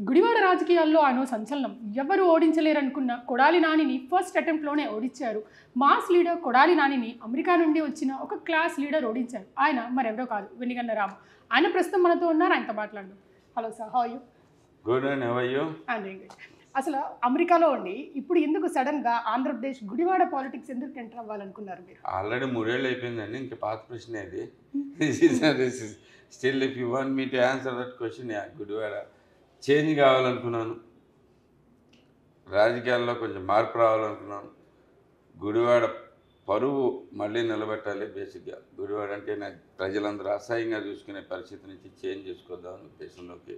గుడివాడ రాజకీయాల్లో ఆయన సంచలనం. ఎవరు ఓడించలేరనుకున్న కొడాలి నానిని ఫస్ట్ అటెంప్ట్లోనే ఓడించారు. మాస్ లీడర్ కొడాలి నానిని అమెరికా నుండి వచ్చిన ఒక క్లాస్ లీడర్ ఓడించారు. ఆయన మరెవరో కాదు, వెనిగండ్ల రాము. ఆయన ప్రస్తుతం మనతో ఉన్నారు, ఆయనతో మాట్లాడదాం. Hello sir, how are you? Good and how are you? అసలు అమెరికాలో ఉండి ఇప్పుడు ఎందుకు సడన్గా ఆంధ్రప్రదేశ్ గుడివాడ పాలిటిక్స్ ఎందుకు ఎంటర్ అవ్వాలనుకున్నారు మీరు? ఆల్రెడీ 3 ఏళ్ళు అయిపోయిందండి, ఇంకా పాత ప్రశ్న ఇది. Still if you want me to answer that question, Gudivada change కావాలనుకున్నాను, రాజకీయాల్లో కొంచెం మార్పు రావాలనుకున్నాను. గుడివాడ పరువు మళ్ళీ నిలబెట్టాలి. బేసిక్గా గుడివాడ అంటే నాకు ప్రజలందరూ అసహ్యంగా చూసుకునే పరిస్థితి నుంచి చేంజ్ చేసుకొద్దామని ఉద్దేశంలోకి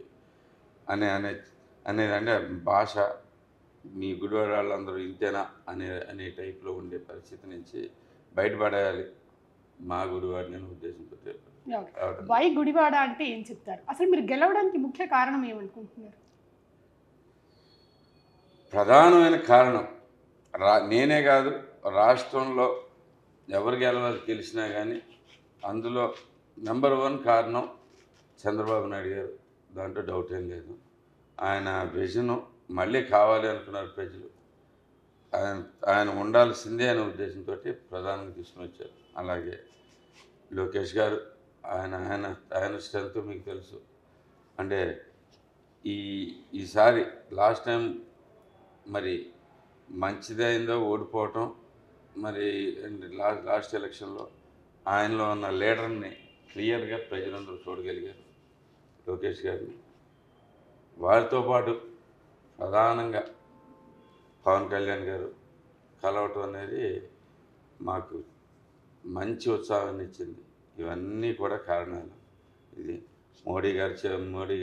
అనేదంటే భాష, మీ గుడివాడ వాళ్ళందరూ ఇంతేనా అనే టైప్లో ఉండే పరిస్థితి నుంచి బయటపడేయాలి మా గుడివాడ నేను ఉద్దేశంతో. వై గుడివాడ అంటే ఏం చెప్తారు? అసలు మీరు గెలవడానికి ముఖ్య కారణం ఏమనుకుంటున్నారు? ప్రధానమైన కారణం నేనే కాదు, రాష్ట్రంలో ఎవరు గెలవాలి తెలిసినా కానీ అందులో నెంబర్ 1 కారణం చంద్రబాబు నాయుడు గారు. దాంట్లో డౌట్ ఏం లేదు. ఆయన విజను మళ్ళీ కావాలి అనుకున్నారు ప్రజలు. ఆయన ఉండాల్సిందే అనే ఉద్దేశంతో ప్రధానంగా తీసుకుని వచ్చారు. అలాగే లోకేష్ గారు, ఆయన స్ట్రెంత్ మీకు తెలుసు. అంటే ఈసారి లాస్ట్ టైం మరి మంచిదైందో ఓడిపోవటం, మరి లాస్ట్ ఎలక్షన్లో ఆయనలో ఉన్న లీడర్ని క్లియర్గా ప్రజలందరూ చూడగలిగారు, లోకేష్ గారిని. వారితో పాటు ప్రధానంగా పవన్ కళ్యాణ్ గారు కలవటం అనేది మాకు మంచి ఉత్సాహాన్ని ఇచ్చింది. ఇవన్నీ కూడా కారణాలు. ఇది మోడీ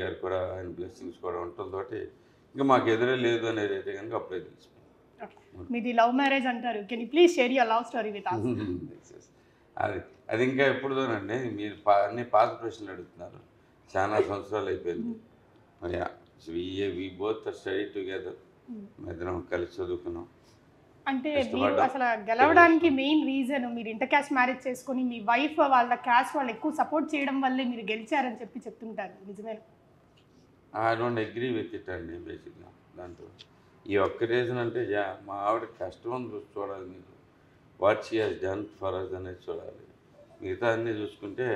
గారు కూడా ఆయన బ్లెస్సింగ్స్ కూడా ఉండటంతో ఇంకా మాకు ఎదురే లేదు అనేది అయితే కనుక అప్పుడే తెలిసిపోయింది. మీది లవ్ మ్యారేజ్ అంటారు. Can you please share your love story with us? అది ఇంకా ఎప్పుడుదోనండి. మీరు అన్ని పాత ప్రశ్నలు అడుగుతున్నారు. చాలా సంవత్సరాలు అయిపోయింది. We both study together. ఇద్దరం కలిసి చదువుకున్నాం. అంటే మీరు అసలు గెలవడానికి మెయిన్ రీజన్ మీరు ఇంటర్ క్యాస్ట్ మ్యారేజ్ చేసుకొని మీ వైఫ్ వాళ్ళ క్యాస్ట్ వాళ్ళు ఎక్కువ సపోర్ట్ చేయడం వల్లే మీరు గెలిచారని చెప్తుంటారు, నిజమేనా? I don't agree with it అండి. బేసిక్గా దాంట్లో ఈ ఒక్క రీజన్ అంటే మా ఆవిడ కష్టం చూడాలి, మీకు what she has done for us అనేది చూడాలి. మిగతా అన్నీ చూసుకుంటే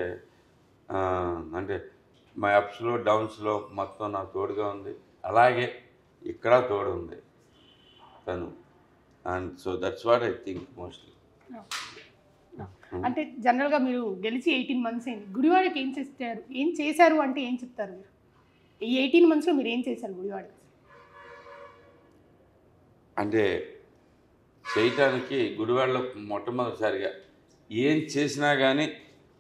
అంటే మా అప్స్లో డౌన్స్లో మొత్తం నాకు తోడుగా ఉంది. అలాగే ఇక్కడ తోడు ఉంది తను. And so that's what I think mostly. అంటే జనరల్గా మీరు గెలిచి 18 months అయింది. గుడివాడకి ఏం చేశారు అంటే ఏం చెప్తారు మీరు? ఈ 18 monthsలో మీరు ఏం చేశారు గుడివాడకి? అంటే చేయటానికి గుడివాడలో మొట్టమొదటిసారిగా ఏం చేసినా కానీ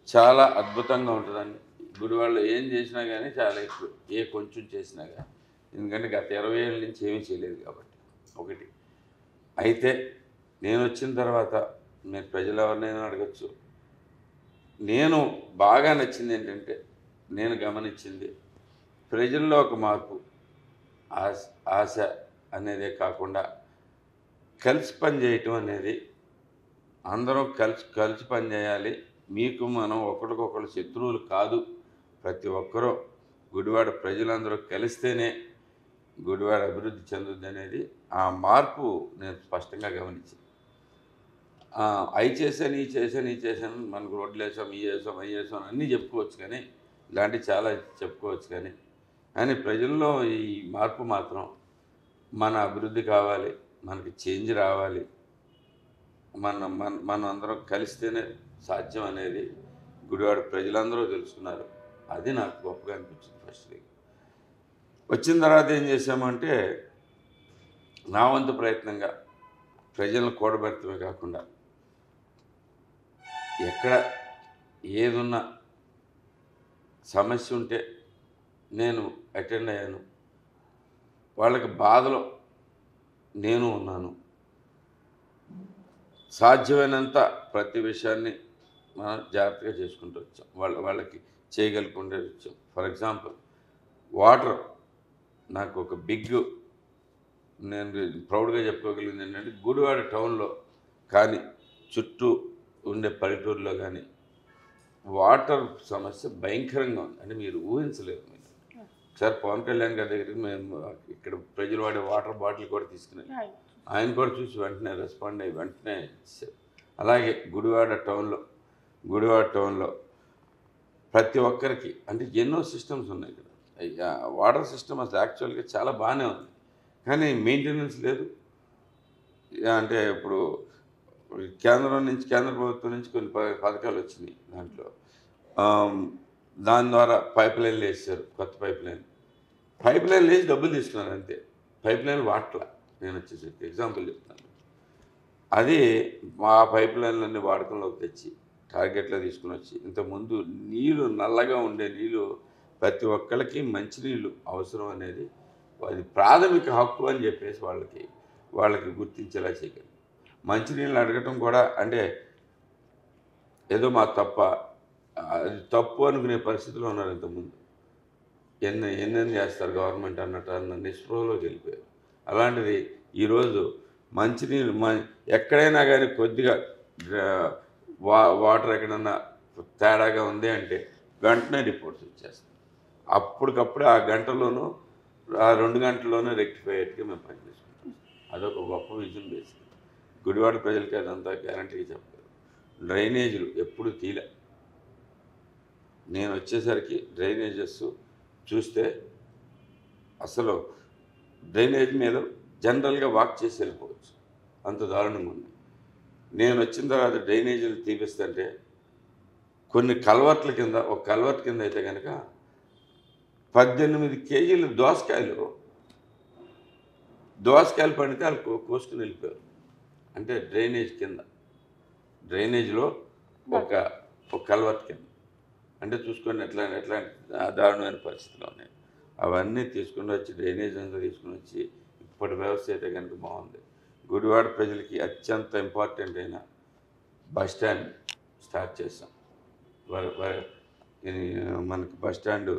చాలా అద్భుతంగా ఉంటుందండి. గుడివాడలో ఏం చేసినా కానీ చాలా ఎక్కువ, కొంచెం చేసినా కానీ. ఎందుకంటే గత 20 ఏళ్ళ నుంచి ఏమీ చేయలేదు కాబట్టి. ఒకటి అయితే నేను వచ్చిన తర్వాత మీరు ప్రజలు ఎవరినైనా అడగచ్చు. నేను బాగా నచ్చింది ఏంటంటే, నేను గమనించింది ప్రజల్లో ఒక మార్పు, ఆశ అనేదే కాకుండా కలిసి పని చేయటం అనేది. అందరం కలిసి పని చేయాలి. మీకు మనం ఒకరికొకరు శత్రువులు కాదు. ప్రతి ఒక్కరూ గుడివాడ ప్రజలందరూ కలిస్తేనే గుడివాడ అభివృద్ధి చెందుద్ది అనేది ఆ మార్పు నేను స్పష్టంగా గమనించింది. అవి చేశాను, ఈ చేశాను, మనకు రోడ్లు వేసాం, అవి చేసాం అన్నీ చెప్పుకోవచ్చు, కానీ ఇలాంటివి చాలా చెప్పుకోవచ్చు. కానీ ప్రజల్లో ఈ మార్పు మాత్రం, మన అభివృద్ధి కావాలి, మనకి చేంజ్ రావాలి, మనం అందరం కలిస్తేనే సాధ్యం అనేది గుడివాడ ప్రజలందరూ తెలుసుకున్నారు. అది నాకు గొప్పగా అనిపించింది. ఫస్ట్ వచ్చిన తర్వాత ఏం చేశామంటే, నా వంతు ప్రయత్నంగా ప్రజలను కూడబెడతమే కాకుండా ఎక్కడ ఏదున్నా సమస్య ఉంటే నేను అటెండ్ అయ్యాను. వాళ్ళకి బాధలో నేను ఉన్నాను. సాధ్యమైనంత ప్రతి విషయాన్ని మనం జాగ్రత్తగా చేసుకుంటూ వచ్చాం. వాళ్ళకి చేయగలుగుకుంటే వచ్చాం. ఫర్ ఎగ్జాంపుల్ వాటర్, నాకు ఒక నేను ప్రౌడ్గా చెప్పుకోగలిగింది ఏంటంటే, గుడివాడ టౌన్లో కానీ చుట్టూ ఉండే పల్లెటూరులో కానీ వాటర్ సమస్య భయంకరంగా ఉంది. అంటే మీరు ఊహించలేరు. మీరు ఒకసారి పవన్ కళ్యాణ్ గారి దగ్గరికి మేము ఇక్కడ ప్రజలు వాడే వాటర్ బాటిల్ కూడా తీసుకున్నాం. ఆయన కూడా చూసి వెంటనే రెస్పాండ్ అయ్యి వెంటనే ఇచ్చారు. అలాగే గుడివాడ టౌన్లో ప్రతి ఒక్కరికి అంటే ఎన్నో సిస్టమ్స్ ఉన్నాయి ఇక్కడ. వాటర్ సిస్టమ్ అసలు యాక్చువల్గా చాలా బాగానే ఉంది, కానీ మెయింటెనెన్స్ లేదు. అంటే ఇప్పుడు కేంద్ర ప్రభుత్వం నుంచి కొన్ని పథకాలు వచ్చినాయి. దాంట్లో దాని ద్వారా పైప్ లైన్లు వేసారు, కొత్త పైప్ లైన్లు వేసి డబ్బులు తీసుకున్నారు అంతే. పైప్ లైన్ వాట్ల నేను వచ్చేసరికి ఎగ్జాంపుల్ చెప్తాను. అది మా పైప్ లైన్లన్నీ వాడకంలోకి తెచ్చి టార్గెట్లో తీసుకుని వచ్చి ఇంతకుముందు నీళ్ళు నల్లగా ఉండే నీళ్ళు ప్రతి ఒక్కరికి మంచినీళ్ళు అవసరం అనేది అది ప్రాథమిక హక్కు అని చెప్పేసి వాళ్ళకి గుర్తించేలా చేయగలరు. మంచినీళ్ళు అడగటం కూడా అంటే ఏదో మా తప్ప, అది తప్పు అనుకునే పరిస్థితిలో ఉన్నారు. ఇంతకుముందు ఎన్నెన్ని చేస్తారు గవర్నమెంట్ అన్న నిస్పృహలోకి వెళ్ళిపోయారు. అలాంటిది ఈరోజు మంచినీళ్ళు ఎక్కడైనా కానీ కొద్దిగా వాటర్ ఎక్కడన్నా తేడాగా ఉంది అంటే వెంటనే రిపోర్ట్స్ వచ్చేస్తాయి. అప్పటికప్పుడు ఆ గంటలోనూ ఆ 2 గంటల్లోనూ రెక్టిఫై అయ్యేట్టుగా మేము పనిచేసుకుంటాం. అదొక గొప్ప విజన్ బేసిక్. గుడివాడ ప్రజలకి అదంతా గ్యారంటీగా చెప్పారు. డ్రైనేజీలు ఎప్పుడు తీలే. నేను వచ్చేసరికి డ్రైనేజెస్ చూస్తే అసలు డ్రైనేజ్ మీద జనరల్గా వాక్ చేసి వెళ్ళిపోవచ్చు, అంత దారుణంగా ఉంది. నేను వచ్చిన తర్వాత డ్రైనేజీలు తీపిస్తుంటే కొన్ని కల్వర్ట్ల కింద, ఒక కల్వర్ట్ కింద అయితే కనుక 18 కేజీలు దోసకాయలు పండితే వాళ్ళు కోసుకుని వెళ్ళిపోయారు. అంటే డ్రైనేజ్లో ఒక కల్వర్ట్ కింద. అంటే చూసుకోండి ఎట్లా దారుణమైన పరిస్థితులు ఉన్నాయి. అవన్నీ తీసుకుని వచ్చి డ్రైనేజ్ అంతా తీసుకుని వచ్చి ఇప్పటి వ్యవస్థ అయితే కనుక బాగుంది. గుడివాడ ప్రజలకి అత్యంత ఇంపార్టెంట్ అయిన బస్ స్టాండ్ స్టార్ట్ చేస్తాం. మనకి బస్ స్టాండ్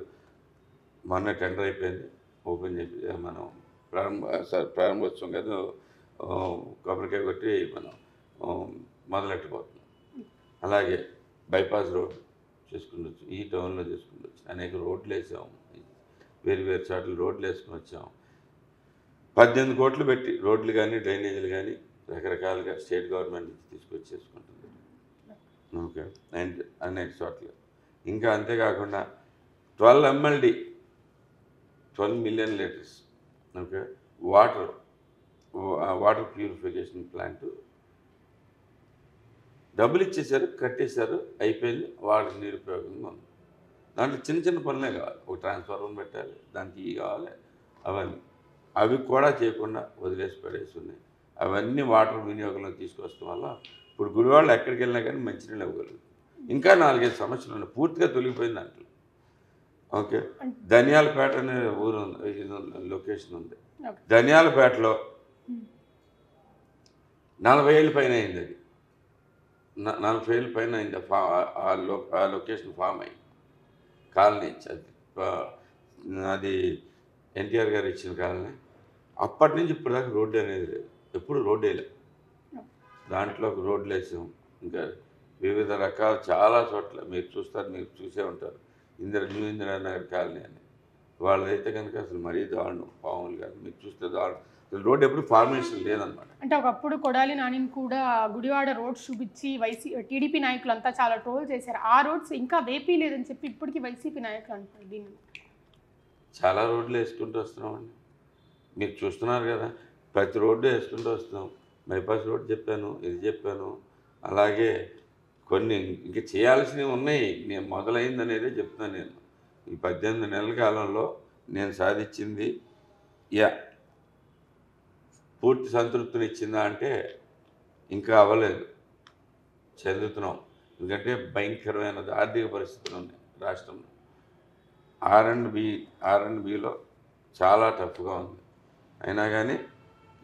మొన్న టెండర్ అయిపోయింది, ఓపెన్ చేసి మనం ప్రారంభోత్సవం కదా కొబ్బరికాయ కొట్టి మనం మొదలెట్టుకోతున్నాం. అలాగే బైపాస్ రోడ్ చేసుకుండొచ్చు, ఈ టౌన్లో చేసుకుండొచ్చు. అనేక రోడ్లు వేసాము, వేరు చోట్ల రోడ్లు వేసుకుని వచ్చాము. 18 కోట్లు పెట్టి రోడ్లు కానీ డ్రైనేజీలు కానీ రకరకాలుగా స్టేట్ గవర్నమెంట్ నుంచి తీసుకొచ్చి చేసుకుంటుంది. ఓకే, అనేక చోట్ల. ఇంకా అంతేకాకుండా 12 MLD 12 million litres okay water purification plant డబ్బులు ఇచ్చేసారు, కట్టేశారు, అయిపోయింది. వాళ్ళకి నిరుపయోగంగా ఉంది. దాంట్లో చిన్న పనులే కావాలి. ఒక ట్రాన్స్ఫార్మర్ పెట్టాలి, దానికి కావాలి, అవి కూడా చేయకుండా వదిలేసి పడేసి ఉన్నాయి. అవన్నీ వాటర్ వినియోగంలో తీసుకొస్తాం వల్ల ఇప్పుడు గుడివాళ్ళు ఎక్కడికి వెళ్ళినా కానీ మంచినీళ్ళు ఇవ్వగలరు. ఇంకా 4-5 సమస్యలు ఉన్నాయి, పూర్తిగా తొలగిపోయింది దాంట్లో. ఓకే, ధనియాలపేట అనే ఊరు లొకేషన్ ఉంది. ధనియాలపేటలో 40 ఏళ్ళ పైన అయింది. అది 40 ఏళ్ళ పైన అయింది. ఆ లొకేషన్ ఫామ్ అయింది కాలనీ. అది ఎన్టీఆర్ గారు ఇచ్చిన కాలనీ. అప్పటి నుంచి ఇప్పటిదాకా రోడ్డు అనేది లేదు, ఎప్పుడు రోడ్డు వేయలేదు. దాంట్లో రోడ్లు వేసాం. ఇంకా వివిధ రకాల చాలా చోట్ల మీరు చూస్తారు, మీరు చూసే ఉంటారు. న్యూ ఇందిరానగర్ కాలనీ అని వాళ్ళైతే కనుక అసలు మరీ దారుణం. పాములు కానీ మీరు చూస్తే దారుణం. అసలు రోడ్డు ఎప్పుడు ఫార్మేషన్ లేదనమాట. అంటే ఒకప్పుడు కొడాలి నానిని కూడా గుడివాడ రోడ్స్ చూపించి టీడీపీ నాయకులు అంతా చాలా ట్రోల్ చేశారు. ఆ రోడ్స్ ఇంకా వేపీ లేదని చెప్పి ఇప్పటికీ వైసీపీ నాయకులు అంటారు. దీన్ని చాలా రోడ్లు వేసుకుంటూ వస్తున్నామండి, మీరు చూస్తున్నారు కదా. ప్రతి రోడ్డు వేసుకుంటూ వస్తున్నాం. బైపాస్ రోడ్డు చెప్పాను, ఇది చెప్పాను. అలాగే కొన్ని ఇంక చేయాల్సినవి ఉన్నాయి. నేను మొదలైంది అనేది చెప్తున్నాను. నేను ఈ 18 నెలల కాలంలో నేను సాధించింది పూర్తి సంతృప్తిని ఇచ్చిందా అంటే ఇంకా అవ్వలేదు, చెందుతున్నాం. ఎందుకంటే భయంకరమైన ఆర్థిక పరిస్థితులు ఉన్నాయి రాష్ట్రంలో. R&Bలో చాలా టఫ్గా ఉంది. అయినా కానీ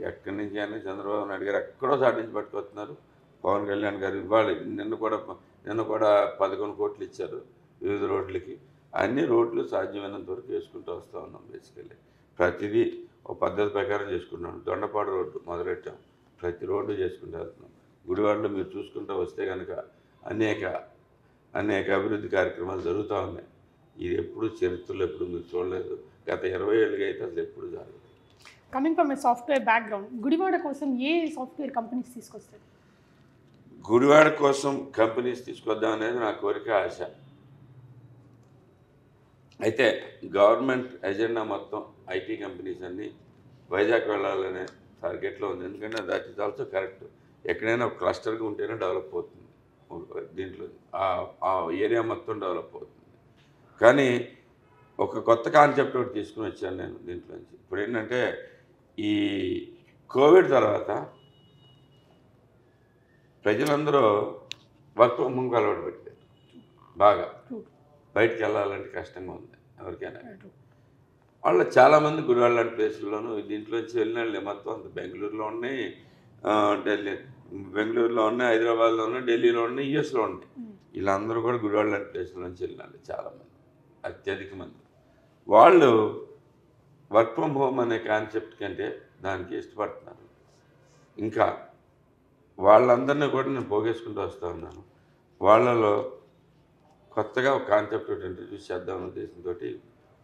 ఎక్కడి నుంచి అయినా చంద్రబాబు నాయుడు గారు ఎక్కడో సాటించి పట్టుకొస్తున్నారు. పవన్ కళ్యాణ్ గారు ఇవ్వాలి. నిన్న కూడా 11 కోట్లు ఇచ్చారు వివిధ రోడ్లకి. అన్ని రోడ్లు సాధ్యమైనంత వరకు వేసుకుంటూ వస్తూ ఉన్నాం. బేసికల్లీ ప్రతిదీ ఒక పద్ధతి ప్రకారం చేసుకుంటున్నాం. దొండపాడు రోడ్డు మొదలెట్టాం, ప్రతి రోడ్డు చేసుకుంటూ వెళ్తున్నాం. గుడివాడలో మీరు చూసుకుంటూ వస్తే కనుక అనేక అనేక అభివృద్ధి కార్యక్రమాలు జరుగుతూ ఉన్నాయి. ఇది ఎప్పుడు చరిత్రలో ఎప్పుడు మీరు చూడలేదు. గత 20 ఏళ్ళుగా అయితే అసలు ఎప్పుడు జరగదు. Coming from A software background, Gudivada కోసం ఏ సాఫ్ట్వేర్ కంపెనీస్ తీసుకొస్తారు? గుడివాడ కోసం కంపెనీస్ తీసుకొద్దాం అనేది నా కోరిక, ఆశ. అయితే గవర్నమెంట్ ఎజెండా మొత్తం ఐటీ కంపెనీస్ అన్నీ వైజాగ్ వెళ్ళాలనే టార్గెట్లో ఉంది. ఎందుకంటే దట్ ఈస్ ఆల్సో కరెక్ట్. ఎక్కడైనా ఒక క్లస్టర్గా ఉంటేనే డెవలప్ అవుతుంది. దీంట్లో ఆ ఏరియా మొత్తం డెవలప్ అవుతుంది. కానీ ఒక కొత్త కాన్సెప్ట్ ఒకటి తీసుకుని వచ్చాను నేను దీంట్లోంచి. ఇప్పుడు ఏంటంటే ఈ కోవిడ్ తర్వాత ప్రజలందరూ వర్క్ ఫ్రమ్ హోమ్కి అలవాటు పెట్టారు. బాగా బయటికి వెళ్ళాలంటే కష్టంగా ఉంది ఎవరికైనా. వాళ్ళు చాలామంది గుడివాడ లాంటి ప్లేసుల్లోనూ దీంట్లోంచి వెళ్ళిన వాళ్ళు మొత్తం అంత బెంగళూరులో ఉన్నాయి, బెంగళూరులో ఉన్నాయి, హైదరాబాద్లో ఉన్నాయి, ఢిల్లీలో ఉన్నాయి, యూఎస్లో ఉన్నాయి. వీళ్ళందరూ కూడా గుడివాడ లాంటి ప్లేసుల్లోంచి వెళ్ళినారు చాలామంది, అత్యధిక మంది. వాళ్ళు వర్క్ ఫ్రమ్ హోమ్ అనే కాన్సెప్ట్ కంటే దానికి ఇష్టపడుతున్నారు. ఇంకా వాళ్ళందరినీ కూడా నేను పోగేసుకుంటూ వస్తూ ఉన్నాను. వాళ్ళలో కొత్తగా ఒక కాన్సెప్ట్ ఒకటి ఇంట్రడ్యూస్ చేద్దామనే ఉద్దేశంతో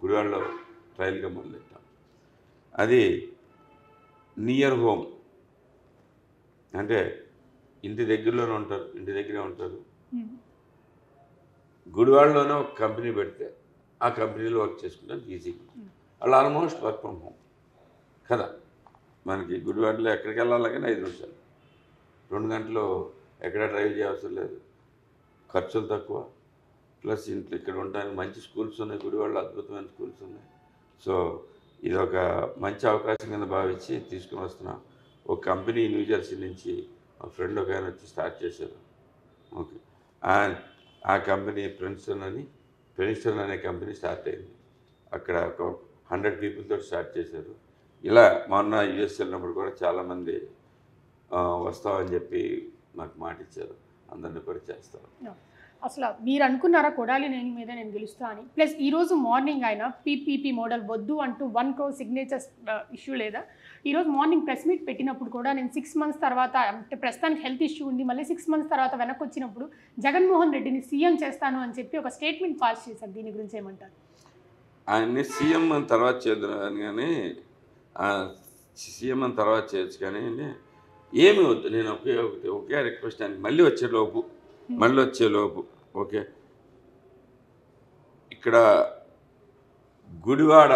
గుడివాడలో ట్రయల్గా మొదలెట్టాం. అది నియర్ హోమ్, అంటే ఇంటి దగ్గరలోనే ఉంటారు, ఇంటి దగ్గరే ఉంటారు. గుడివాడలోనే ఒక కంపెనీ పెడితే ఆ కంపెనీలో వర్క్ చేసుకుంటాం ఈజీగా. వాళ్ళు ఆల్మోస్ట్ వర్క్ ఫ్రమ్ హోమ్ కదా. మనకి గుడివాడలో ఎక్కడికి వెళ్ళాలి కానీ 5 నిమిషాలు, 2 గంటలు ఎక్కడ డ్రైవ్ చేయవసరం లేదు, ఖర్చులు తక్కువ, ప్లస్ ఇంట్లో ఇక్కడ ఉండడానికి మంచి స్కూల్స్ ఉన్నాయి. గుడివాడలో అద్భుతమైన స్కూల్స్ ఉన్నాయి. సో ఇది ఒక మంచి అవకాశం కింద భావించి తీసుకుని వస్తున్నాం. ఒక కంపెనీ న్యూజెర్సీ నుంచి మా ఫ్రెండ్ ఒక ఆయన వచ్చి స్టార్ట్ చేశారు. ఓకే, ఆ కంపెనీ ప్రిన్స్టన్ అనే కంపెనీ స్టార్ట్ అయింది. అక్కడ ఒక 100 పీపుల్తో స్టార్ట్ చేశారు. ఇలా మొన్న యూఎస్ వెళ్ళినప్పుడు కూడా చాలామంది వస్తామని చెప్పి నాకు మాట ఇచ్చారు. అందరినీ కూడా చేస్తారు. అసలు మీరు అనుకున్నారా కొడాలి నాని మీద నేను గెలుస్తా అని? ప్లస్ ఈరోజు మార్నింగ్ ఆయన పీపీపీ మోడల్ వద్దు అంటూ 1 crore సిగ్నేచర్స్ ఇష్యూ లేదా? ఈరోజు మార్నింగ్ ప్రెస్ మీట్ పెట్టినప్పుడు కూడా నేను 6 months తర్వాత, అంటే ప్రస్తుతానికి హెల్త్ ఇష్యూ ఉంది, మళ్ళీ 6 months తర్వాత వెనక్కి వచ్చినప్పుడు జగన్మోహన్ రెడ్డిని సీఎం చేస్తాను అని చెప్పి ఒక స్టేట్మెంట్ పాస్ చేశారు. దీని గురించి ఏమంటారు? ఆయన్ని సీఎం అని తర్వాత చేద్దాం కానీ, సీఎం అని తర్వాత చేయొచ్చు కానీ ఏమి వద్దు. నేను ఒకే రిక్వెస్ట్ అని మళ్ళీ వచ్చేలోపు ఓకే, ఇక్కడ గుడివాడ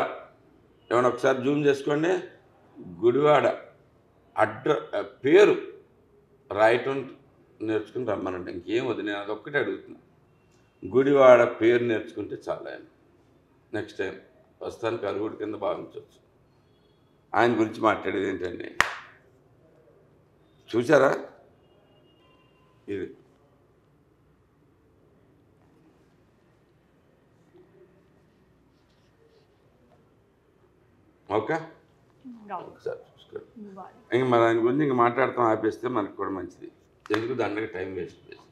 ఏమైనా ఒకసారి జూమ్ చేసుకోండి. గుడివాడ పేరు రాయటం నేర్చుకుని రమ్మనండి. ఇంకేం వద్దు. నేను అదొక్కటే అడుగుతున్నా. గుడివాడ పేరు నేర్చుకుంటే చాలా. ఆయన నెక్స్ట్ టైం ప్రస్తుతానికి అరుగుడి కింద భావించవచ్చు. ఆయన గురించి మాట్లాడేది ఏంటండి, చూసారా? ఇది ఓకే, ఒకసారి చూసుకోండి. ఇంక మరి ఆయన గురించి ఇంక మాట్లాడతాం ఆపేస్తే మనకు కూడా మంచిది. ఎందుకు దండగా టైం వేస్ట్ చేసి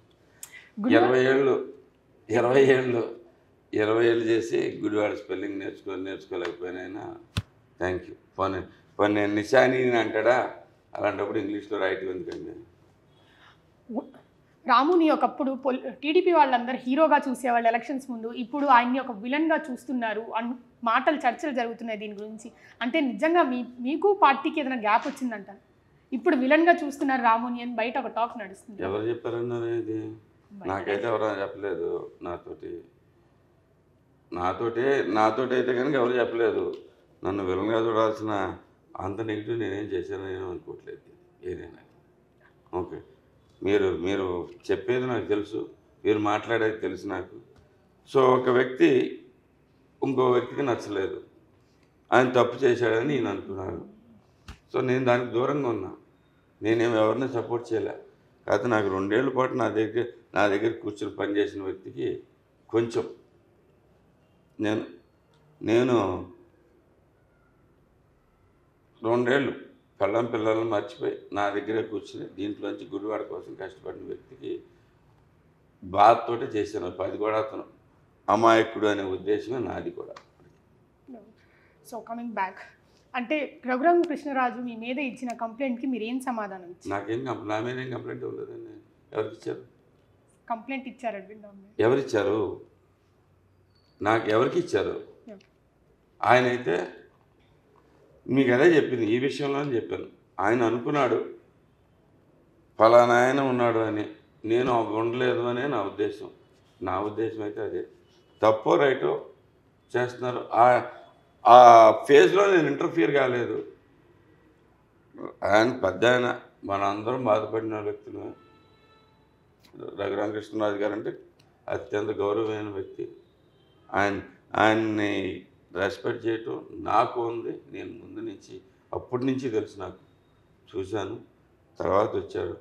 20 ఏళ్ళు చేసి గుడివాడ స్పెల్లింగ్ నేర్చుకోలేకపోయినా థ్యాంక్ యూ. పోనీ నిశాని అంటాడా? అలాంటప్పుడు ఇంగ్లీష్లో రాయటం ఎందుకండి? రాముని ఒకప్పుడు టీడీపీ వాళ్ళందరూ హీరోగా చూసేవాళ్ళు ఎలక్షన్స్ ముందు, ఇప్పుడు ఆయన్ని ఒక విలన్గా చూస్తున్నారు. చర్చలు జరుగుతున్నాయి దీని గురించి. అంటే నిజంగా మీకు పార్టీకి ఏదైనా గ్యాప్ వచ్చిందంట? ఇప్పుడు విలన్గా చూస్తున్నారు రాముని అని బయట ఒక టాక్ నడుస్తుంది. ఎవరు చెప్పారన్నారు ఇది? నాకైతే ఎవరైనా చెప్పలేదు. నాతోటి అయితే కనుక ఎవరు చెప్పలేదు. నన్ను విలన్గా చూడాల్సిన అంత నెగిటివ్ నేనేం చేశానని అనుకోవట్లేదు ఏదైనా. ఓకే, మీరు చెప్పేది నాకు తెలుసు, మీరు మాట్లాడేది తెలుసు నాకు. సో ఒక వ్యక్తి ఇంకో వ్యక్తికి నచ్చలేదు, ఆయన తప్పు చేశాడని నేను అనుకున్నాను. సో నేను దానికి దూరంగా ఉన్నా. నేనేమి ఎవరిని సపోర్ట్ చేయలే. కాకపోతే నాకు 2 ఏళ్ల పాటు నా దగ్గర కూర్చొని పనిచేసిన వ్యక్తికి కొంచెం నేను 2 ఏళ్ళు పిల్లలను మర్చిపోయి నా దగ్గరే కూర్చుని దీంట్లోంచి గుడివాడ కోసం కష్టపడిన వ్యక్తికి బాధతోటే చేశాను. అది కూడా అతను అమాయకుడు అనే ఉద్దేశమే నాది కూడా. సో కమింగ్ బ్యాక్, అంటే రఘురామ కృష్ణరాజు మీ మీద ఇచ్చిన కంప్లైంట్కి మీరు ఏం సమాధానం ఇచ్చారు? నా మీద ఏం కంప్లైంట్ ఉండదండి. ఎవరికి ఇచ్చారు? కంప్లైంట్ ఇచ్చారని విన్నాం. ఎవరిచ్చారు? నాకు ఎవరికి ఇచ్చారు? ఆయన అయితే మీకు అదే చెప్పింది, ఈ విషయంలో చెప్పాను. ఆయన అనుకున్నాడు ఫలానా ఆయన ఉన్నాడు అని, నేను ఉండలేదు అనే నా ఉద్దేశం అయితే అదే. తప్పో రైటో చేస్తున్నారు. ఆ ఫేజ్లో నేను ఇంటర్ఫియర్ కాలేదు. ఆయన పెద్ద ఆయన, మనందరం బాధపడిన వ్యక్తులు. రఘురామకృష్ణరాజు గారు అంటే అత్యంత గౌరవమైన వ్యక్తి. ఆయన్ని రెస్పెక్ట్ చేయటం నాకు ఉంది. నేను ముందు నుంచి అప్పటి నుంచి తెలుసు, నాకు చూశాను. తర్వాత వచ్చాడు.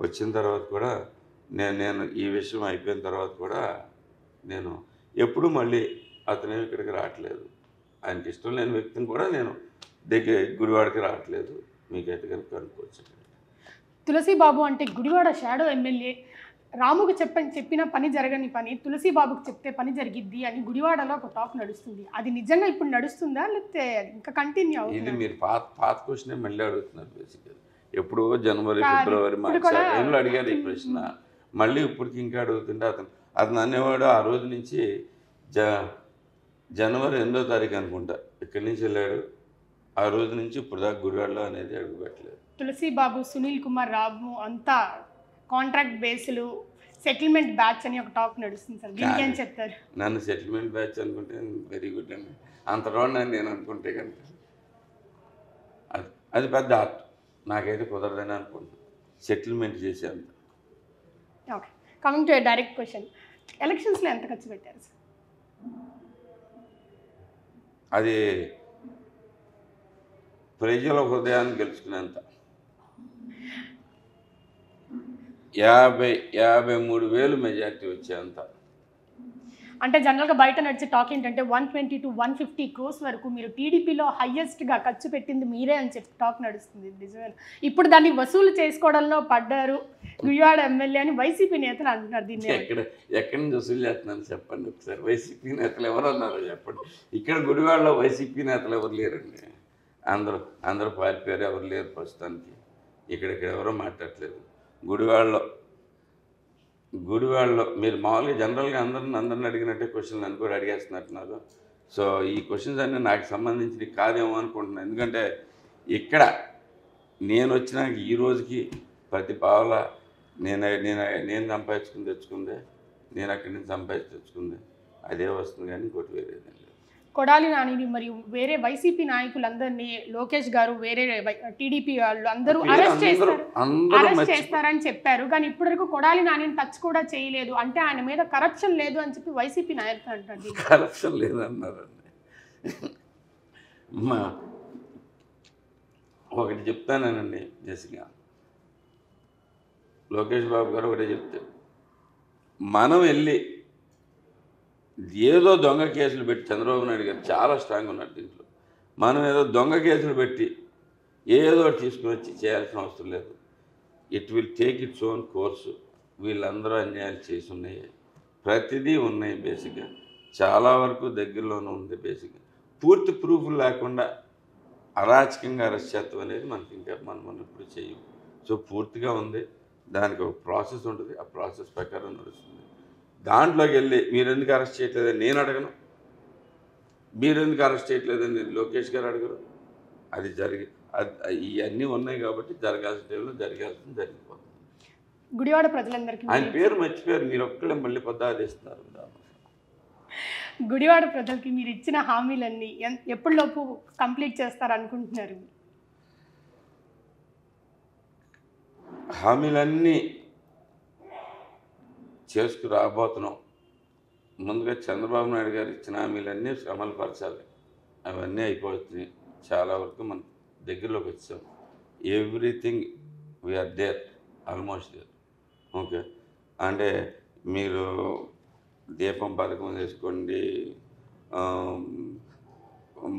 వచ్చిన తర్వాత కూడా నేను ఈ విషయం అయిపోయిన తర్వాత కూడా నేను ఎప్పుడూ మళ్ళీ అతను ఇక్కడికి రావట్లేదు. ఆయనకి ఇష్టం లేని వ్యక్తిని కూడా నేను గుడివాడకి రావట్లేదు. మీకు అయితే కనుక కనుక్కోవచ్చు. తులసిబాబు అంటే గుడివాడ షాడో ఎమ్మెల్యే. రాముకు చెప్పిన పని జరగని పని తులసిబాబుకు చెప్తే పని జరిగిద్ది అని గుడివాడలో ఒక టాక్ నడుస్తుంది. అది నిజంగా ఇప్పుడు నడుస్తుందా, లేకపోతే ఇంకా కంటిన్యూ అవుతుంది? ఇది మీరు పాత క్వశ్చనే మళ్ళీ అడుగుతున్నారు. బేసిక్గా ఎప్పుడో జనవరి, ఫిబ్రవరి, మార్చి టైంలో అడిగారు ఈ ప్రశ్న. మళ్ళీ ఇప్పటికి ఇంకా అడుగుతుంటే అతను అనేవాడు ఆ రోజు నుంచి జనవరి 8వ తారీఖు అనుకుంటా ఇక్కడి నుంచి వెళ్ళాడు. ఆ రోజు నుంచి ఇప్పుడు దాకా గుడివాడలో అనేది అడుగుపెట్టలేదు. తులసిబాబు, సునీల్ కుమార్, రాము అంతా కాంట్రాక్ట్ బేస్లు, సెటిల్మెంట్ బ్యాచ్ అని ఒక టాక్ నడుస్తుంది సార్. దీనికి ఏం చెప్తారు? నన్ను సెటిల్మెంట్ బ్యాచ్ అనుకుంటే వెరీ గుడ్ అండి. అంత రౌండ్ అని నేను అనుకుంటే కనుక అది పెద్ద ఆర్ట్. నాకైతే కుదరదని అనుకుంటున్నాను సెటిల్మెంట్ చేసేంత. Okay, coming to direct question, ఎలక్షన్స్లో ఎంత ఖర్చు పెట్టారు సార్? అది ప్రజల హృదయాన్ని గెలుచుకునేంత. 53,000 మెజార్టీ వచ్చేంత. అంటే జనరల్గా బయట నడిచే టాక్ ఏంటంటే 120 to 150 crores వరకు మీరు టీడీపీలో హయ్యెస్ట్గా ఖర్చు పెట్టింది మీరే అని చెప్పి టాక్ నడుస్తుంది. నిజమే. ఇప్పుడు దాన్ని వసూలు చేసుకోవడంలో పడ్డారు గుడివాడ ఎమ్మెల్యే అని వైసీపీ నేతలు అంటున్నారు. దీన్ని ఎక్కడి నుంచి వసూలు చేస్తున్నాను చెప్పండి ఒకసారి. వైసీపీ నేతలు ఎవరు అన్నారో చెప్పండి. ఇక్కడ గుడివాడలో వైసీపీ నేతలు ఎవరు లేరండి. అందరూ పారిపోయారు, ఎవరు లేరు ప్రస్తుతానికి. ఇక్కడ ఎవరో మాట్లాడట్లేదు. గుడివాడలో మీరు మామూలుగా జనరల్గా అందరిని అడిగినట్టే క్వశ్చన్లు అని కూడా అడిగేస్తున్నట్టున్నారు. సో ఈ క్వశ్చన్స్ అన్నీ నాకు సంబంధించి కాదేమో అనుకుంటున్నాను. ఎందుకంటే ఇక్కడ నేను వచ్చినాక ఈ రోజుకి ప్రతి పావల నేను సంపాదించుకుని తెచ్చుకుందే, నేను అక్కడి నుంచి సంపాదించి తెచ్చుకుందే అదే వస్తుంది, కానీ ఇంకోటి వేరేది లేదు. కొడాలి నానిని మరియు వేరే వైసీపీ నాయకులందరినీ లోకేష్ గారు, వేరే టీడీపీ వాళ్ళు అందరూ అరెస్ట్ చేస్తారని చెప్పారు. కానీ ఇప్పటివరకు కొడాలి నానిని టచ్ కూడా చేయలేదు. అంటే ఆయన మీద కరప్షన్ లేదు అని చెప్పి వైసీపీ నాయకులు అంటారు. కరప్షన్ లేదన్నారండి. ఒకటి చెప్తానండి జెసిగా, లోకేష్ బాబు గారు ఒకటే చెప్తే, మనం వెళ్ళి ఏదో దొంగ కేసులు పెట్టి, చంద్రబాబు నాయుడు గారు చాలా స్ట్రాంగ్ ఉన్నారు దీంట్లో, మనం ఏదో దొంగ కేసులు పెట్టి ఏదో తీసుకుని వచ్చి చేయాల్సిన అవసరం లేదు. It will take its own course. వీళ్ళందరూ అన్యాయాలు చేసి ఉన్నాయి, ప్రతిదీ ఉన్నాయి. బేసిక్గా చాలా వరకు దగ్గరలోనే ఉంది. బేసిక్గా పూర్తి ప్రూఫ్ లేకుండా అరాచకంగా అరెస్ట్ చేస్తాం అనేది మనకి ఇంకా మనం ఇప్పుడు చేయము. సో పూర్తిగా ఉంది, దానికి ఒక ప్రాసెస్ ఉంటుంది. ఆ ప్రాసెస్ ప్రకారం నడుస్తుంది. దాంట్లోకి వెళ్ళి మీరు ఎందుకు అరెస్ట్ చేయట్లేదని నేను అడగను, మీరు ఎందుకు అరెస్ట్ చేయట్లేదని లోకేష్ గారు అడగరు. అది ఇవన్నీ ఉన్నాయి కాబట్టి జరగాల్సిన టైంలో జరగాల్సింది జరిగిపోతుంది. గుడివాడ ప్రజలందరికీ ఆయన పేరు మర్చిపోయారు, మీరు ఒక్కడే మళ్ళీ పొద్దాదేస్తున్నారు. గుడివాడ ప్రజలకి మీరు ఇచ్చిన హామీలన్నీ ఎప్పటిలోపు కంప్లీట్ చేస్తారు అనుకుంటున్నారు? హామీలన్నీ చేసుకురాబోతున్నాం. ముందుగా చంద్రబాబు నాయుడు గారు ఇచ్చిన హామీలన్నీ అమలుపరచాలి. అవన్నీ అయిపోతున్నాయి. చాలా వరకు మనం దగ్గరలోకి వచ్చాం. Everything we are there, almost there. Okay, అంటే మీరు దీపం పథకం తీసుకోండి,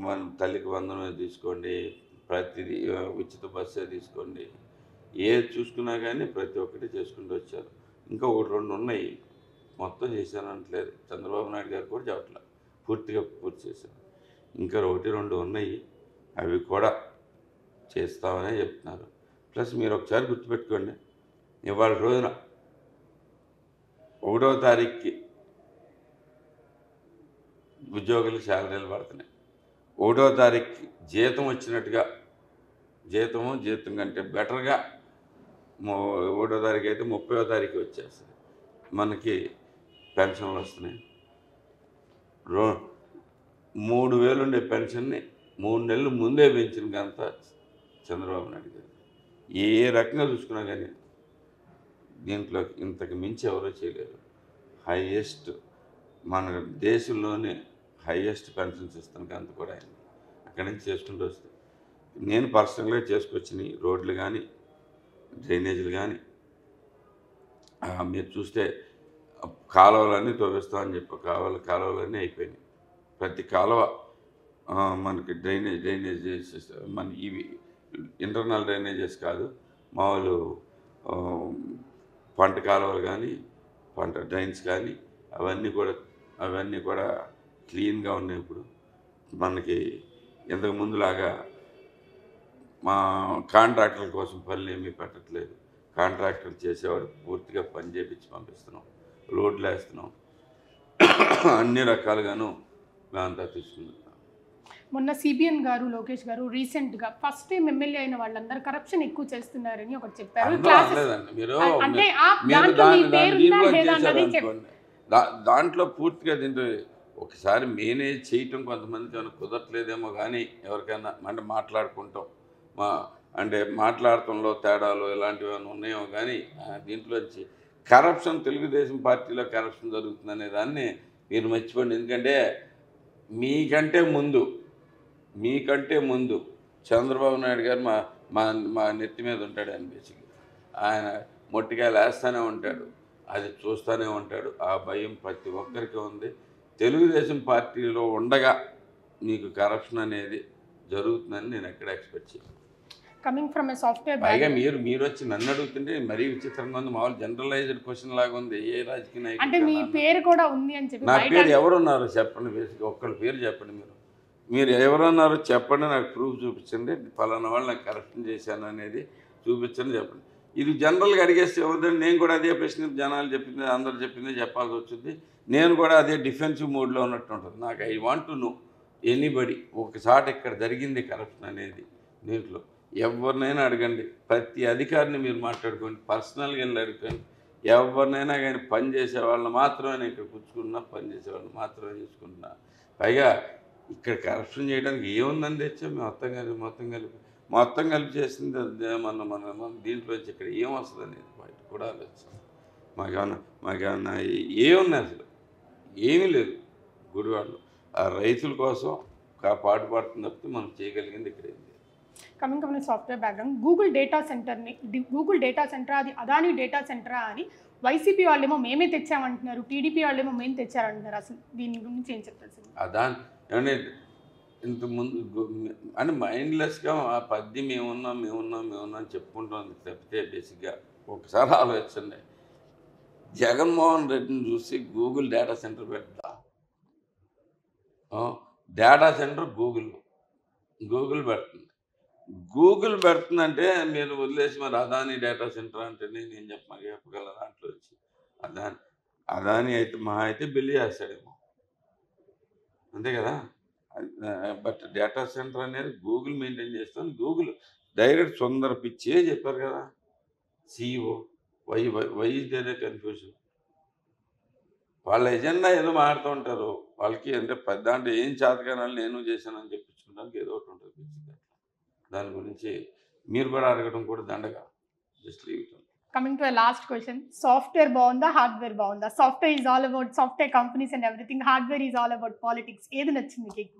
మన తల్లికి వందనం తీసుకోండి, ప్రతిదీ ఉచిత బస్సే తీసుకోండి, ఏది చూసుకున్నా కానీ ప్రతి ఒక్కటి చేసుకుంటూ వచ్చారు. ఇంకా ఒకటి రెండు ఉన్నాయి, మొత్తం చేశానంటలేదు. చంద్రబాబు నాయుడు గారు కూడా చెప్పట్లేదు, పూర్తిగా పూర్తి చేశారు. ఇంకా ఒకటి రెండు ఉన్నాయి, అవి కూడా చేస్తామనే చెప్తున్నారు. ప్లస్ మీరు ఒకసారి గుర్తుపెట్టుకోండి, ఇవాళ రోజున 1వ తారీఖుకి ఉద్యోగులు శాలరీలు పడుతున్నాయి. 1వ తారీఖుకి జీతం వచ్చినట్టుగా, జీతం కంటే బెటర్గా 1వ తారీఖు అయితే 30వ తారీఖు వచ్చేస్తుంది. మనకి పెన్షన్లు వస్తున్నాయి. 3,000 ఉండే పెన్షన్ని 3 నెలలు ముందే పెంచిన ఘనత చంద్రబాబు నాయుడు గారు. ఏ రకంగా చూసుకున్నా కానీ దీంట్లో ఇంతకు మించి ఎవరో చేయలేరు. హైయెస్ట్, మన దేశంలోనే హైయెస్ట్ పెన్షన్స్ ఇస్తాను ఘనత కూడా ఆయన. అక్కడి నుంచి చేసుకుంటూ వస్తే నేను పర్సనల్గా చేసుకొచ్చినాయి రోడ్లు కానీ, డ్రైనేజీలు కానీ, మీరు చూస్తే కాలువలన్నీ తవ్విస్తామని చెప్పి కాలువలన్నీ అయిపోయినాయి. ప్రతి కాలువ మనకి డ్రైనేజ్ మన ఇవి ఇంటర్నల్ డ్రైనేజెస్ కాదు, మామూలు పంట కాలువలు కానీ, పంట డ్రైన్స్ కానీ అవన్నీ కూడా క్లీన్గా ఉన్నాయి. ఇప్పుడు మనకి ఇంతకు ముందులాగా మా కాంట్రాక్టర్ల కోసం పనులు ఏమీ పెట్టట్లేదు. కాంట్రాక్టర్ చేసేవాడు పూర్తిగా పని చేపించి పంపిస్తున్నాం, రోడ్లు వేస్తున్నాం, అన్ని రకాలుగాను అంతా తీసుకుంటున్నాం. మొన్న సిబిఎన్ గారు, లోకేష్ గారు రీసెంట్గా ఫస్ట్ టైం ఎమ్మెల్యే అయిన వాళ్ళందరూ కరప్షన్ ఎక్కువ చేస్తున్నారని ఒకటి చెప్పారు. దాంట్లో పూర్తిగా దీంట్లో ఒకసారి మేనేజ్ చేయటం కొంతమందికి ఏమైనా కుదరట్లేదేమో కానీ, ఎవరికైనా అంటే మాట్లాడుకుంటాం, అంటే మాట్లాడటంలో తేడాలు ఇలాంటివి ఏమైనా ఉన్నాయేమో కానీ, దీంట్లోంచి కరప్షన్, తెలుగుదేశం పార్టీలో కరప్షన్ జరుగుతుందనే దాన్ని మీరు మర్చిపోండి. ఎందుకంటే మీకంటే ముందు చంద్రబాబు నాయుడు గారు మా నెత్తి మీద ఉంటాడు. ఆయన బేసిక్గా ఆయన మొట్టికాయలు వేస్తూనే ఉంటాడు, అది చూస్తూనే ఉంటాడు. ఆ భయం ప్రతి ఒక్కరికి ఉంది. తెలుగుదేశం పార్టీలో ఉండగా మీకు కరప్షన్ అనేది జరుగుతుందని నేను ఎక్కడ ఎక్స్పెక్ట్ చేయను. కమింగ్ ఫ్రమ్ ఏ సాఫ్ట్వేర్ పైగా మీరు వచ్చి నన్ను అడుగుతుంటే మరీ విచిత్రంగా ఉంది. మామూలు జనరలైజ్డ్ క్వశ్చన్ లాగా ఉంది. ఏ రాజకీయ నాయకుడు అంటే మీ పేరు కూడా ఉంది అని చెప్పి, నా పేరు ఎవరున్నారు చెప్పండి. బేసిక్గా ఒక్కళ్ళ పేరు చెప్పండి. మీరు ఎవరన్నారో చెప్పండి, నాకు ప్రూఫ్ చూపించండి. ఫలానా వాళ్ళు నాకు కరప్షన్ చేశాను అనేది చూపించండి, చెప్పండి. ఇది జనరల్గా అడిగేస్తే ఎవరిదండి? నేను కూడా అదే ప్రశ్న జనాలు చెప్పింది, అందరు చెప్పింది చెప్పాల్సి వచ్చింది. నేను కూడా అదే డిఫెన్సివ్ మోడ్లో ఉన్నట్టు ఉంటుంది. నాకు I want to know anybody. ఒకసారి ఇక్కడ జరిగింది కరప్షన్ అనేది, దీంట్లో ఎవరినైనా అడగండి. ప్రతి అధికారిని మీరు మాట్లాడుకోండి, పర్సనల్గా వెళ్ళి అడుగుకోండి. ఎవరినైనా కానీ పని చేసే వాళ్ళని మాత్రమే నేను ఇక్కడ కూర్చుకున్నా, పని చేసే వాళ్ళని మాత్రమే చూసుకుంటున్నా. పైగా ఇక్కడ కరప్షన్ చేయడానికి ఏముందని తెచ్చా మొత్తం కలిపి చేసింది మన దీంట్లోంచి ఇక్కడ ఏమొస్తుంది అనేది బయట కూడా ఆలోచన. మాకేమన్నా ఏమున్నాయి? అసలు ఏమీ లేదు. గుడివాడలో ఆ రైతుల కోసం పాటుపడుతుంది తప్పితే మనం చేయగలిగింది ఇక్కడ ఏం లేదు. Coming from software background, Google data centre అది అదానీ డేటా సెంటరా అని వైసీపీ వాళ్ళేమో మేమే తెచ్చామంటున్నారు, టీడీపీ వాళ్ళేమో మేము తెచ్చారంటున్నారు. అసలు దీని గురించి ఏం చెప్తారు సార్? అదాని ఏమంటే ఇంతకుముందు అంటే మైండ్లెస్గా ఆ పద్యం మేమున్నాం అని చెప్పుకుంటుంది తప్పితే, బేసిక్గా ఒకసారి ఆలోచించండి. జగన్మోహన్ రెడ్డిని చూసి గూగుల్ డేటా సెంటర్ పెడతా, డేటా సెంటర్ గూగుల్ పెడుతుందంటే మీరు వదిలేసి మరి అదానీ డేటా సెంటర్ అంటే నేను చెప్పగల దాంట్లో వచ్చి అదానీ అయితే అయితే బిల్లు చేస్తాడేమో, అంతే కదా. బట్ డేటా సెంటర్ అనేది గూగుల్ మెయింటైన్ చేస్తాను. గూగుల్ డైరెక్ట్ సుందర పిచ్చే చెప్పారు కదా CEO. Why is there a confusion? వాళ్ళ ఎజెండా ఏదో మాడుతూ ఉంటారు. వాళ్ళకి అంటే దాంట్లో ఏం చేతకానాలు నేను చేశానని చెప్పించుకోవడానికి ఏదో ఒకటి ఉంటుంది బేసిక్గా. దాని గురించి మీరు కూడా అడగడం కూడా దండగా. Just leave it. Coming to last question, software బాగుందా, హార్డ్వేర్ బాగుందా? Software is all about software companies and everything, hardware is all about politics. ఏది నచ్చింది మీకు?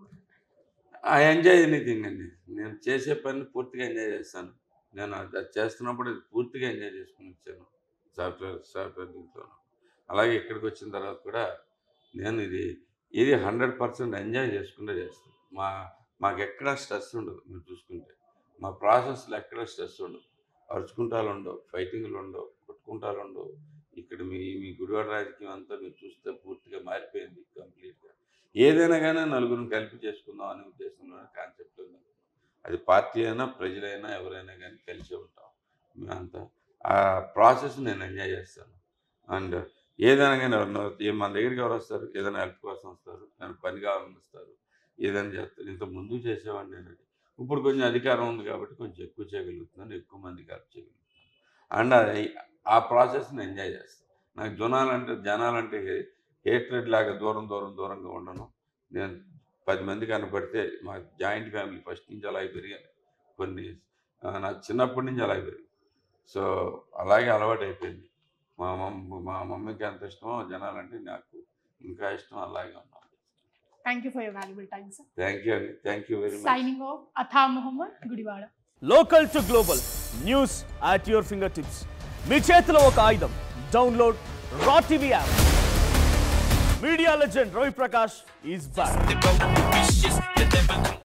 ఐ ఎంజాయ్ ఎనీథింగ్ అండి. నేను చేసే పని పూర్తిగా ఎంజాయ్ చేస్తాను. నేను అది చేస్తున్నప్పుడు పూర్తిగా ఎంజాయ్ చేసుకుని వచ్చాను సాఫ్ట్వేర్ దీంట్లో. అలాగే ఇక్కడికి వచ్చిన తర్వాత కూడా నేను ఇది 100% ఎంజాయ్ చేసుకుంటే చేస్తాను. మాకు ఎక్కడ స్ట్రెస్ ఉండదు. మీరు చూసుకుంటే మా ప్రాసెస్లో ఎక్కడ స్ట్రెస్ ఉండదు. అరుచుకుంటాలు ఉండవు, ఫైటింగ్లు ఉండవు, కొట్టుకుంటాలు ఉండవు. ఇక్కడ మీ గుడివాడ రాజకీయం అంతా మీరు చూస్తే పూర్తిగా మారిపోయింది కంప్లీట్గా. ఏదైనా కానీ నలుగురిని కలిపి చేసుకుందాం అనే ఉద్దేశంలో కాన్సెప్ట్ ఉంది. అది పార్టీ అయినా, ప్రజలైనా, ఎవరైనా కానీ కలిసి ఉంటాం. మేమంతా ఆ ప్రాసెస్ నేను ఎంజాయ్ చేస్తాను. అండ్ ఏదైనా కానీ మన దగ్గరికి ఎవరు వస్తారు? ఏదైనా హెల్ప్ కోసం వస్తారు, ఏదైనా పని కావాలని వస్తారు, ఏదైనా చేస్తారు. ఇంత ముందు చేసేవాడిని నేను. ఇప్పుడు కొంచెం అధికారం ఉంది కాబట్టి కొంచెం ఎక్కువ చేయగలుగుతున్నాను, ఎక్కువ మందికి హెల్ప్ చేయగలుగుతున్నాను. అండ్ ఆ ప్రాసెస్ని ఎంజాయ్ చేస్తాను. నాకు జనాలంటే హేట్రెడ్ లాగా దూరంగా ఉండను. నేను 10 మంది కనపడితే మా జాయింట్ ఫ్యామిలీ ఫస్ట్ నుంచి అలాగే పెరిగాను. కొన్ని నాకు చిన్నప్పటి నుంచి అలాగే పెరిగింది. సో అలాగే అలవాటు అయిపోయింది. మా మమ్మీకి ఎంత ఇష్టమో జనాలంటే నాకు ఇంకా ఇష్టం, అలాగే ఉన్నాను. Thank you for your valuable time sir. Thank you అండి, thank you very much. Signing off Atha Mohammed, Gudivada. Local to global news at your fingertips. మీ చేతిలో ఒక ఆయుధం. Download R TV app. Media legend Ravi Prakash is back.